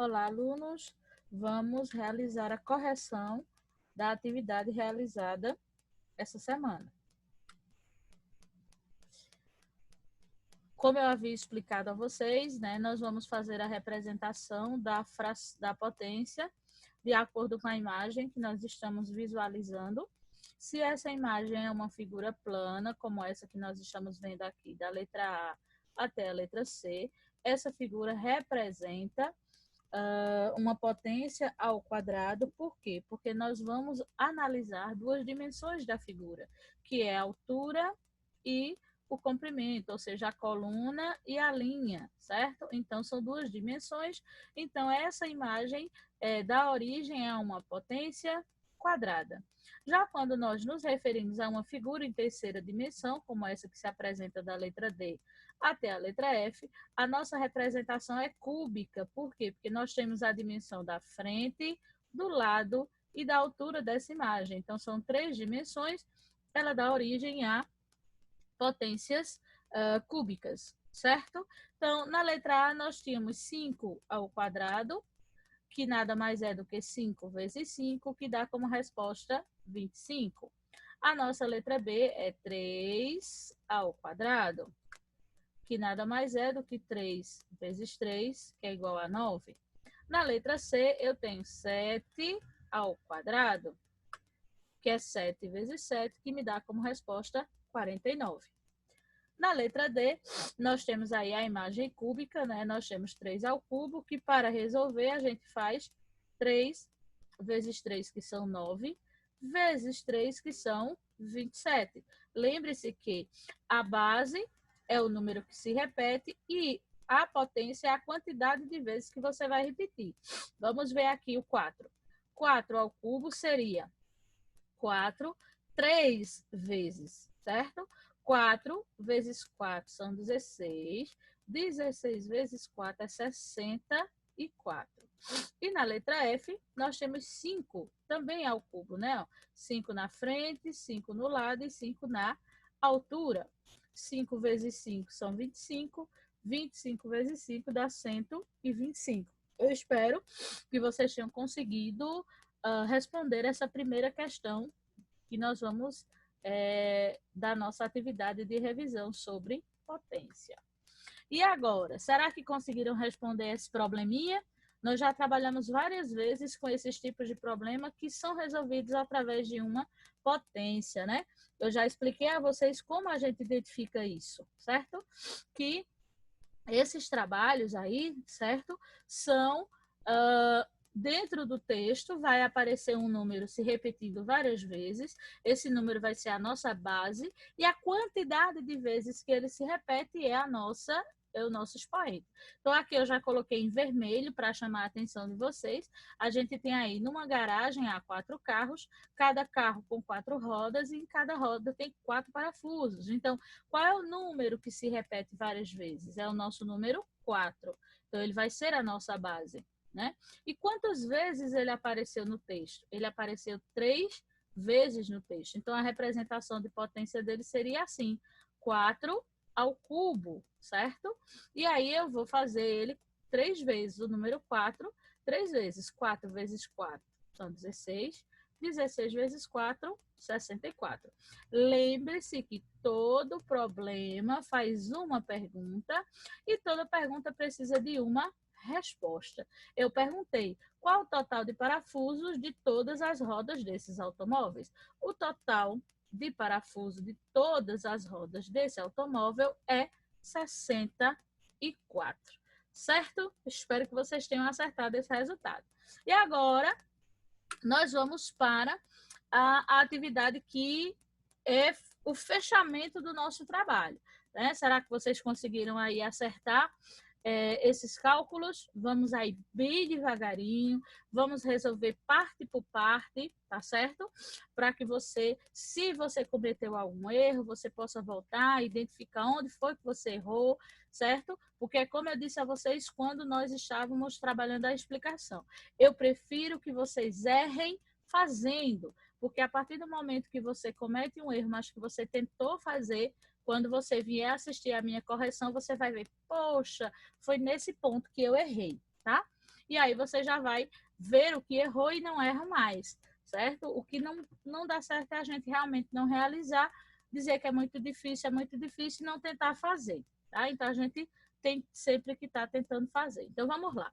Olá, alunos. Vamos realizar a correção da atividade realizada essa semana. Como eu havia explicado a vocês, nós vamos fazer a representação da potência de acordo com a imagem que nós estamos visualizando. Se essa imagem é uma figura plana, como essa que nós estamos vendo aqui, da letra A até a letra C, essa figura representa uma potência ao quadrado. Por quê? Porque nós vamos analisar duas dimensões da figura, que é a altura e o comprimento, ou seja, a coluna e a linha, certo? Então, são duas dimensões. Então, essa imagem dá origem a uma potência quadrada. Já quando nós nos referimos a uma figura em terceira dimensão, como essa que se apresenta da letra D até a letra F, a nossa representação é cúbica. Por quê? Porque nós temos a dimensão da frente, do lado e da altura dessa imagem. Então, são três dimensões, ela dá origem a potências cúbicas, certo? Então, na letra A, nós tínhamos 5 ao quadrado, que nada mais é do que 5 vezes 5, que dá como resposta 25. A nossa letra B é 3 ao quadrado, que nada mais é do que 3 vezes 3, que é igual a 9. Na letra C, eu tenho 7 ao quadrado, que é 7 vezes 7, que me dá como resposta 49. Na letra D, nós temos aí a imagem cúbica, Nós temos 3 ao cubo, que para resolver a gente faz 3 vezes 3, que são 9, vezes 3, que são 27. Lembre-se que a base é o número que se repete e a potência é a quantidade de vezes que você vai repetir. Vamos ver aqui o 4. 4 ao cubo seria 4, 3 vezes, certo? 4 vezes 4 são 16. 16 vezes 4 é 64. E na letra F, nós temos 5 também ao cubo, 5 na frente, 5 no lado e 5 na altura. 5 vezes 5 são 25. 25 vezes 5 dá 125. Eu espero que vocês tenham conseguido responder essa primeira questão que nós vamos da nossa atividade de revisão sobre potência. E agora, será que conseguiram responder esse probleminha? Nós já trabalhamos várias vezes com esses tipos de problema que são resolvidos através de uma potência, Eu já expliquei a vocês como a gente identifica isso, certo? Que esses trabalhos aí, certo? São dentro do texto vai aparecer um número se repetindo várias vezes, esse número vai ser a nossa base, e a quantidade de vezes que ele se repete é o nosso expoente. Então, aqui eu já coloquei em vermelho para chamar a atenção de vocês. A gente tem aí numa garagem há 4 carros, cada carro com 4 rodas, e em cada roda tem 4 parafusos. Então, qual é o número que se repete várias vezes? É o nosso número 4. Então, ele vai ser a nossa base. E quantas vezes ele apareceu no texto? Ele apareceu 3 vezes no texto. Então, a representação de potência dele seria assim, 4 ao cubo, certo? E aí eu vou fazer ele 3 vezes, o número 4, 3 vezes. 4 vezes 4 são 16. 16 vezes 4, 64. Lembre-se que todo problema faz uma pergunta e toda pergunta precisa de uma resposta. Eu perguntei qual o total de parafusos de todas as rodas desses automóveis. O total de parafuso de todas as rodas desse automóvel é 64. Certo? Espero que vocês tenham acertado esse resultado. E agora, nós vamos para a atividade que é o fechamento do nosso trabalho. Será que vocês conseguiram aí acertar esses cálculos? Vamos aí bem devagarinho, vamos resolver parte por parte, tá certo? Para que você, se você cometeu algum erro, você possa voltar, identificar onde foi que você errou, certo? Porque, como eu disse a vocês, quando nós estávamos trabalhando a explicação, eu prefiro que vocês errem fazendo, porque a partir do momento que você comete um erro, mas que você tentou fazer, quando você vier assistir a minha correção, você vai ver, poxa, foi nesse ponto que eu errei, tá? E aí você já vai ver o que errou e não erra mais, certo? O que não dá certo é a gente realmente não realizar, dizer que é muito difícil e não tentar fazer, tá? Então, a gente tem sempre que estar tentando fazer. Então, vamos lá.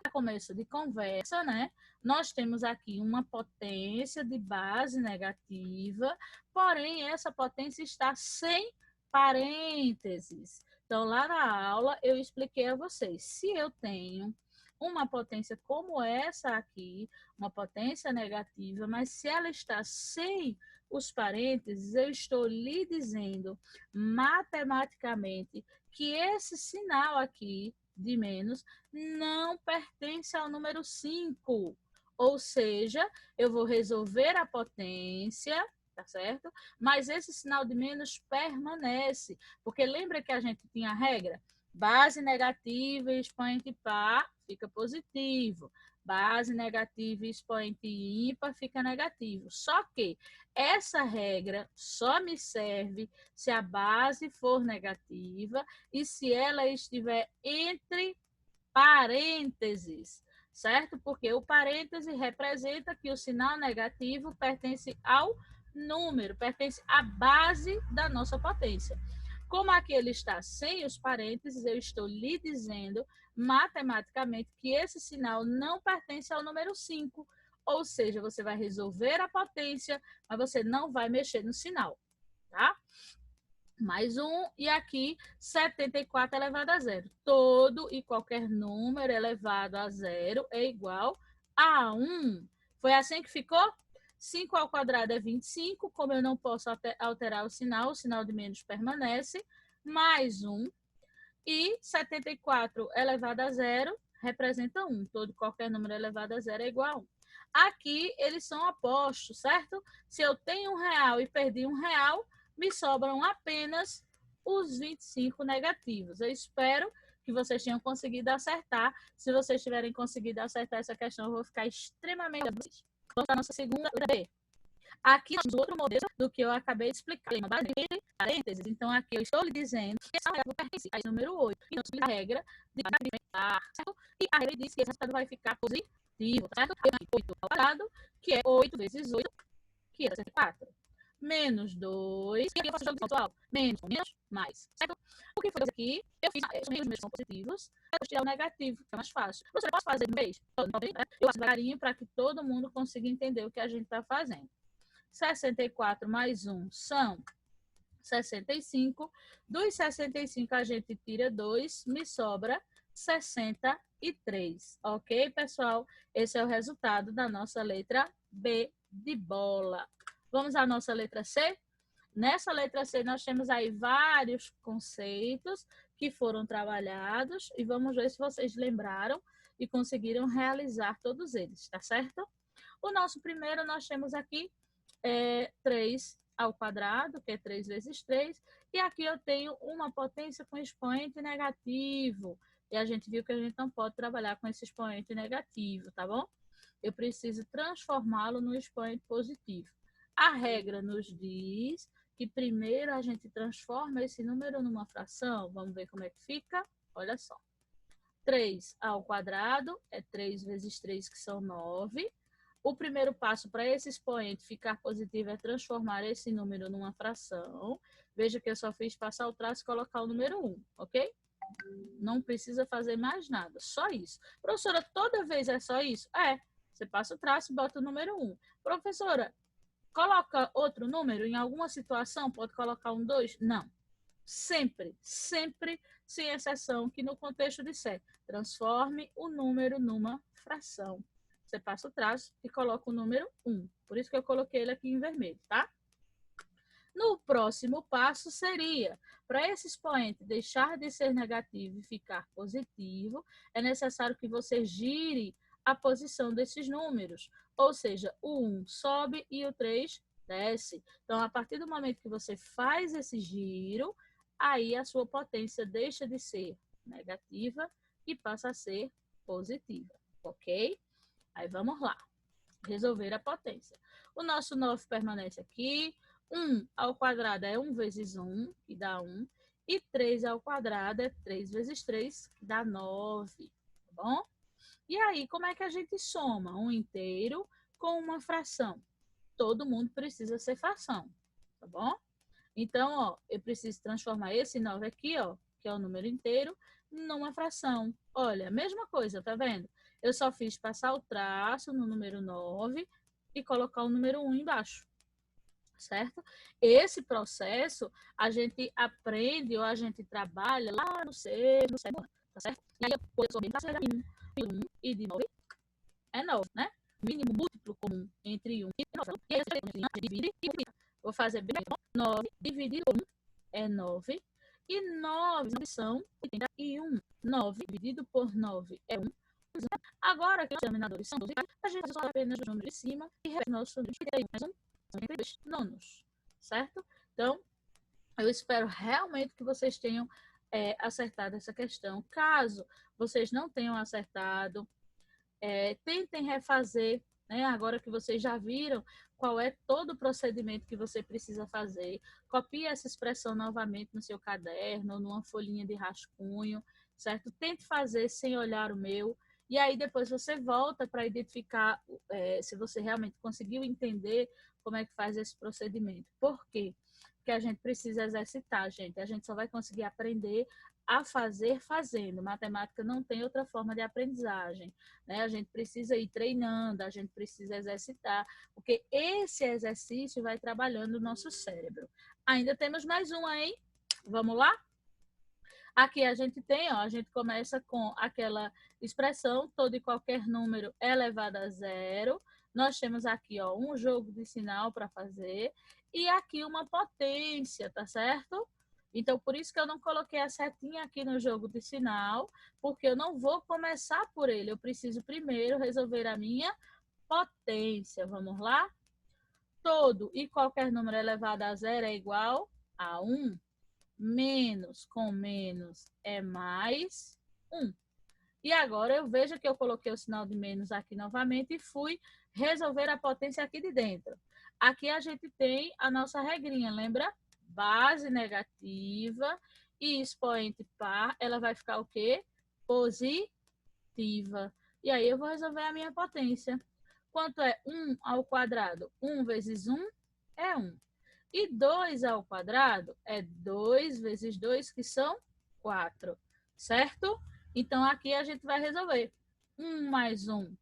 Para começo de conversa, né? Nós temos aqui uma potência de base negativa, porém, essa potência está sem parênteses. Então, lá na aula, eu expliquei a vocês. Se eu tenho uma potência como essa aqui, uma potência negativa, mas se ela está sem os parênteses, eu estou lhe dizendo matematicamente que esse sinal aqui de menos não pertence ao número 5. Ou seja, eu vou resolver a potência, tá certo? Mas esse sinal de menos permanece. Porque lembra que a gente tinha a regra? Base negativa e expoente par fica positivo. Base negativa e expoente ímpar fica negativo. Só que essa regra só me serve se a base for negativa e se ela estiver entre parênteses, certo? Porque o parêntese representa que o sinal negativo pertence ao número, pertence à base da nossa potência. Como aqui ele está sem os parênteses, eu estou lhe dizendo matematicamente que esse sinal não pertence ao número 5. Ou seja, você vai resolver a potência, mas você não vai mexer no sinal, tá? Mais um, e aqui 74 elevado a zero. Todo e qualquer número elevado a zero é igual a 1. Foi assim que ficou? 5 ao quadrado é 25, como eu não posso alterar o sinal de menos permanece, mais 1. E 74 elevado a zero representa 1. Todo e qualquer número elevado a zero é igual a 1. Aqui eles são opostos, certo? Se eu tenho R$1 e perdi R$1, me sobram apenas os 25 negativos. Eu espero que vocês tenham conseguido acertar. Se vocês tiverem conseguido acertar essa questão, eu vou ficar extremamente feliz. Vamos para a nossa segunda letra B. Aqui temos outro modelo do que eu acabei de explicar. Uma base de parênteses. Então, aqui eu estou lhe dizendo que essa regra pertence a número 8. E nós temos a regra de alimentar, certo? E a regra diz que esse resultado vai ficar positivo, certo? Eu tenho 8 ao quadrado, que é 8 vezes 8, que é 64. Menos 2, e aqui eu faço o jogo pessoal. Menos, mais, certo? O que foi aqui? Eu fiz, os meus são positivos, eu vou tirar o negativo, que é mais fácil. Você pode fazer de uma vez? Eu faço devagarinho para que todo mundo consiga entender o que a gente está fazendo. 64 mais 1 são 65. Dos 65 a gente tira 2, me sobra 63. Ok, pessoal? Esse é o resultado da nossa letra B de bola. Vamos à nossa letra C? Nessa letra C nós temos aí vários conceitos que foram trabalhados e vamos ver se vocês lembraram e conseguiram realizar todos eles, tá certo? O nosso primeiro nós temos aqui 3 ao quadrado, que é 3 vezes 3, e aqui eu tenho uma potência com expoente negativo, e a gente viu que a gente não pode trabalhar com esse expoente negativo, tá bom? Eu preciso transformá-lo no expoente positivo. A regra nos diz que primeiro a gente transforma esse número numa fração, vamos ver como é que fica? Olha só. 3 ao quadrado é 3 vezes 3, que são 9. O primeiro passo para esse expoente ficar positivo é transformar esse número numa fração. Veja que eu só fiz passar o traço e colocar o número 1, ok? Não precisa fazer mais nada, só isso. Professora, toda vez é só isso? É, você passa o traço e bota o número 1. Professora, coloca outro número em alguma situação? Pode colocar um 2? Não. Sempre, sempre, sem exceção, que no contexto disser, transforme o número numa fração. Você passa o traço e coloca o número 1. Por isso que eu coloquei ele aqui em vermelho, tá? No próximo passo seria, para esse expoente deixar de ser negativo e ficar positivo, é necessário que você gire a posição desses números. Ou seja, o 1 sobe e o 3 desce. Então, a partir do momento que você faz esse giro, aí a sua potência deixa de ser negativa e passa a ser positiva, ok? Aí vamos lá, resolver a potência. O nosso 9 permanece aqui, 1 ao quadrado é 1 vezes 1, que dá 1, e 3 ao quadrado é 3 vezes 3, que dá 9, tá bom? E aí, como é que a gente soma um inteiro com uma fração? Todo mundo precisa ser fração, tá bom? Então, ó, eu preciso transformar esse 9 aqui, ó, que é o número inteiro, numa fração. Olha, mesma coisa, tá vendo? Eu só fiz passar o traço no número 9 e colocar o número 1 embaixo, certo? Esse processo a gente aprende ou a gente trabalha lá no sétimo ano, tá certo? E aí eu sou bem fácil, mínimo de 1 e de 9 é 9, né? Mínimo múltiplo comum entre 1 e 9. E aí você divide e multiplica. Vou fazer bem, 9 dividido por 1 é 9. E 9 são 81. 9 dividido por 9 é 1. Agora que os denominadores são 12, a gente só apenas o número de cima e repete nosso número de 31 mais 1, são 32 nonos, certo? Então, eu espero realmente que vocês tenham acertado essa questão. Caso vocês não tenham acertado, tentem refazer, né? Agora que vocês já viram qual é todo o procedimento que você precisa fazer, copie essa expressão novamente no seu caderno, ou numa folhinha de rascunho, certo? Tente fazer sem olhar o meu, e aí depois você volta para identificar se você realmente conseguiu entender como é que faz esse procedimento. Por quê? Porque a gente precisa exercitar, gente. A gente só vai conseguir aprender a fazer fazendo. Matemática não tem outra forma de aprendizagem, né? A gente precisa ir treinando, a gente precisa exercitar, porque esse exercício vai trabalhando o nosso cérebro. Ainda temos mais um aí? Vamos lá? Aqui a gente tem, ó, a gente começa com aquela expressão, todo e qualquer número elevado a zero. Nós temos aqui, ó, um jogo de sinal para fazer e aqui uma potência, tá certo? Então, por isso que eu não coloquei a setinha aqui no jogo de sinal, porque eu não vou começar por ele. Eu preciso primeiro resolver a minha potência. Vamos lá? Todo e qualquer número elevado a zero é igual a 1. Menos com menos é mais 1. E agora eu vejo que eu coloquei o sinal de menos aqui novamente e fui resolver a potência aqui de dentro. Aqui a gente tem a nossa regrinha, lembra? Base negativa e expoente par, ela vai ficar o quê? Positiva. E aí eu vou resolver a minha potência. Quanto é 1 ao quadrado? 1 vezes 1 é 1. E 2 ao quadrado é 2 vezes 2, que são 4, certo? Então, aqui a gente vai resolver. 1 mais 1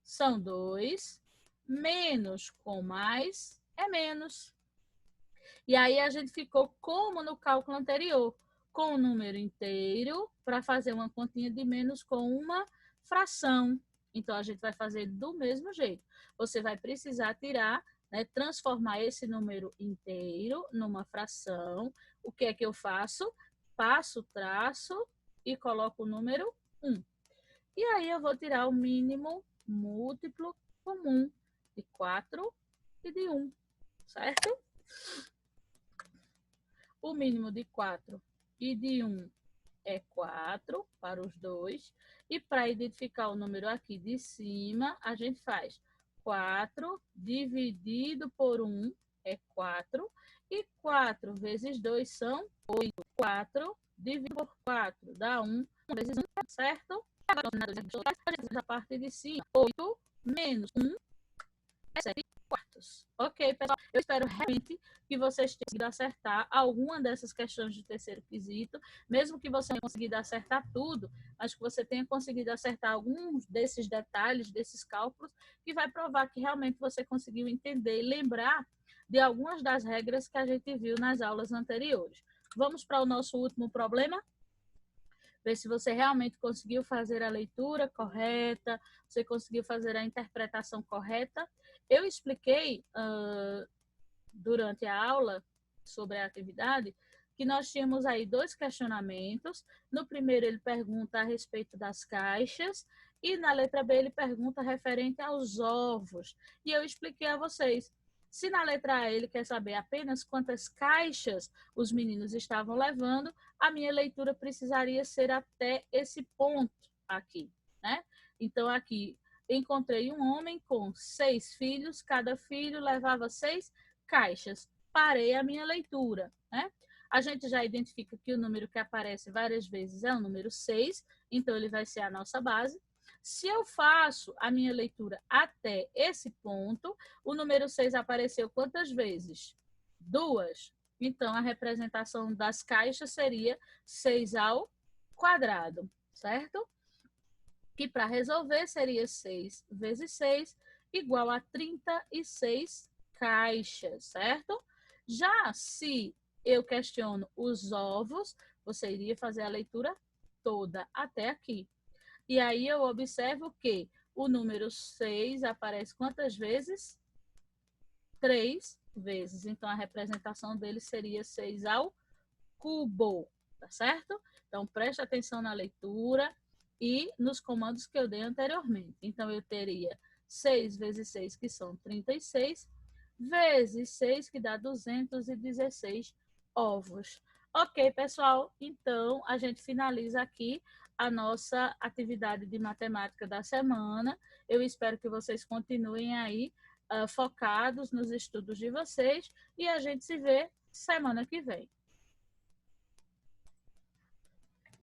são 2, menos com mais é menos. E aí a gente ficou como no cálculo anterior, com o número inteiro para fazer uma continha de menos com uma fração. Então, a gente vai fazer do mesmo jeito. Você vai precisar tirar, né, transformar esse número inteiro numa fração. O que é que eu faço? Passo o traço e coloco o número 1. E aí eu vou tirar o mínimo múltiplo comum de 4 e de 1, certo? O mínimo de 4 e de 1 é 4 para os dois. E para identificar o número aqui de cima, a gente faz 4 dividido por 1 é 4. E 4 vezes 2 são 8. 4 dividido por 4 dá 1. 1 vezes 1, certo? Agora, a gente faz a parte de cima. 8 menos 1 é 7 quartos. Ok, pessoal? Eu espero realmente que vocês tenham conseguido acertar alguma dessas questões de terceiro quesito, mesmo que você não tenha conseguido acertar tudo, mas que você tenha conseguido acertar alguns desses detalhes, desses cálculos, que vai provar que realmente você conseguiu entender e lembrar de algumas das regras que a gente viu nas aulas anteriores. Vamos para o nosso último problema? Ver se você realmente conseguiu fazer a leitura correta, você conseguiu fazer a interpretação correta. Eu expliquei durante a aula sobre a atividade que nós tínhamos aí dois questionamentos. No primeiro, ele pergunta a respeito das caixas e na letra B, ele pergunta referente aos ovos. E eu expliquei a vocês. Se na letra A ele quer saber apenas quantas caixas os meninos estavam levando, a minha leitura precisaria ser até esse ponto aqui, né? Então, aqui, encontrei um homem com 6 filhos, cada filho levava 6 caixas. Parei a minha leitura, né? A gente já identifica que o número que aparece várias vezes é o número 6, então ele vai ser a nossa base. Se eu faço a minha leitura até esse ponto, o número 6 apareceu quantas vezes? 2. Então, a representação das caixas seria 6 ao quadrado, certo? Que para resolver seria 6 vezes 6 igual a 36 caixas, certo? Já se eu questiono os ovos, você iria fazer a leitura toda até aqui. E aí eu observo que o número 6 aparece quantas vezes? 3 vezes. Então, a representação dele seria 6 ao cubo, tá certo? Então, preste atenção na leitura e nos comandos que eu dei anteriormente. Então, eu teria 6 vezes 6, que são 36, vezes 6, que dá 216 ovos. Ok, pessoal? Então, a gente finaliza aqui a nossa atividade de matemática da semana. Eu espero que vocês continuem aí focados nos estudos de vocês e a gente se vê semana que vem.